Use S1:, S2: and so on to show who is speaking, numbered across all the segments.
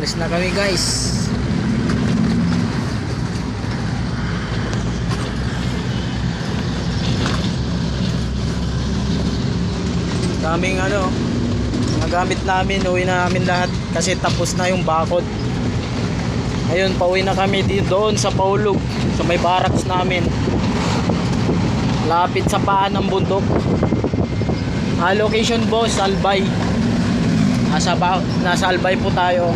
S1: Alis na kami guys. Daming nagamit namin, uwi na namin lahat kasi tapos na yung bakod. Ayun, pauwi na kami doon sa Paulog, sa may barracks namin. Lapit sa paan ng bundok. Location boss, Albay. Nasa Albay po tayo.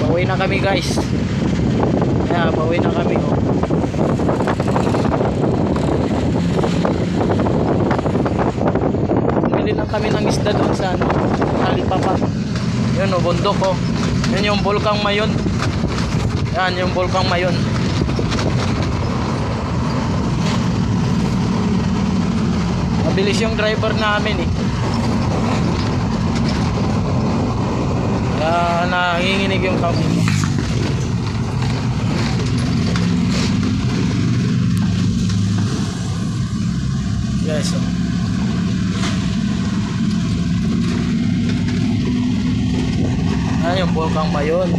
S1: Pauwi na kami guys. Pauwi na kami. Bumili lang kami ng isda doon sa Talipapa. Yun bundok Yun yung Bulkang Mayon. Yan yung Bulkang Mayon. Mabilis yung driver namin Kaya nanginginig yung kami. Yes. Yung Bulkang Mayon.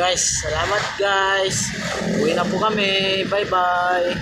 S1: Guys, salamat guys. Uwi na po kami. Bye bye.